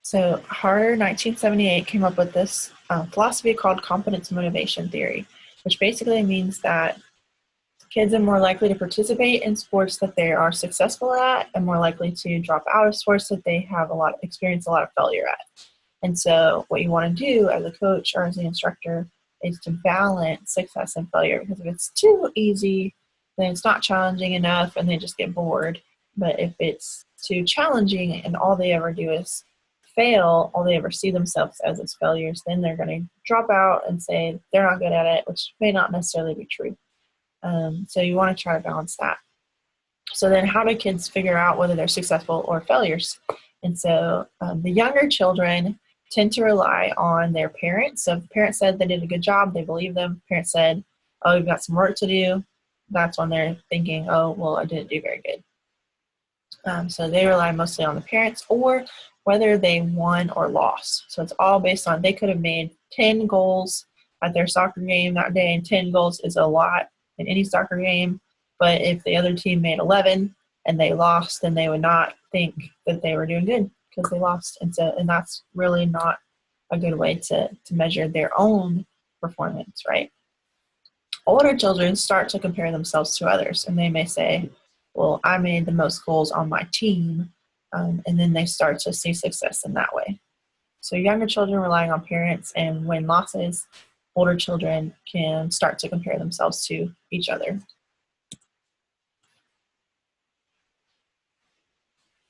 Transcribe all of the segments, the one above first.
So Harder 1978 came up with this philosophy called competence motivation theory, which basically means that kids are more likely to participate in sports that they are successful at and more likely to drop out of sports that they have experience a lot of failure at. And so what you want to do as a coach or as an instructor is to balance success and failure, because if it's too easy, then it's not challenging enough and they just get bored. But if it's too challenging and all they ever do is fail, all they ever see themselves as failures, then they're going to drop out and say they're not good at it, which may not necessarily be true. So you want to try to balance that. So then how do kids figure out whether they're successful or failures? And so the younger children tend to rely on their parents. So if the parents said they did a good job, they believe them. Parents said, oh, you've got some work to do. That's when they're thinking, oh, well, I didn't do very good. So they rely mostly on the parents or whether they won or lost. So it's all based on they could have made 10 goals at their soccer game that day, and 10 goals is a lot in any soccer game. But if the other team made 11 and they lost, then they would not think that they were doing good because they lost. And that's really not a good way to measure their own performance, right? Older children start to compare themselves to others, and they may say, well, I made the most goals on my team, and then they start to see success in that way. So younger children relying on parents and win losses. Older children can start to compare themselves to each other.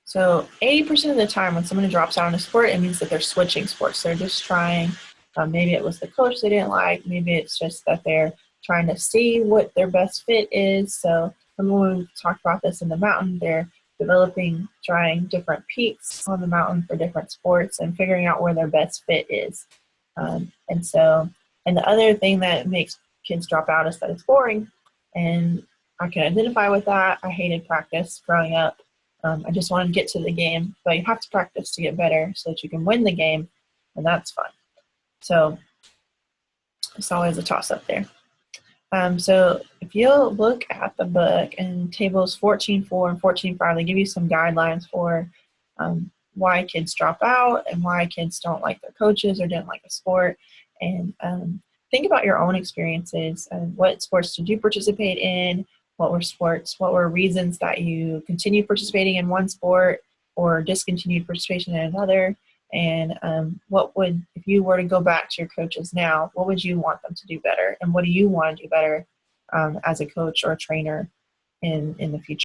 So 80% of the time when somebody drops out in a sport, it means that they're switching sports. They're just trying, maybe it was the coach they didn't like, maybe it's just that they're trying to see what their best fit is. So when we talked about this in the mountain, they're trying different peaks on the mountain for different sports and figuring out where their best fit is. And the other thing that makes kids drop out is that it's boring. And I can identify with that. I hated practice growing up. I just wanted to get to the game, but you have to practice to get better so that you can win the game, and that's fun. So it's always a toss-up there. So if you look at the book in tables 14.4 and 14.5, they give you some guidelines for why kids drop out and why kids don't like their coaches or didn't like a sport. And think about your own experiences and what sports did you participate in? What were reasons that you continued participating in one sport or discontinued participation in another? And if you were to go back to your coaches now, what would you want them to do better? And what do you want to do better as a coach or a trainer in the future?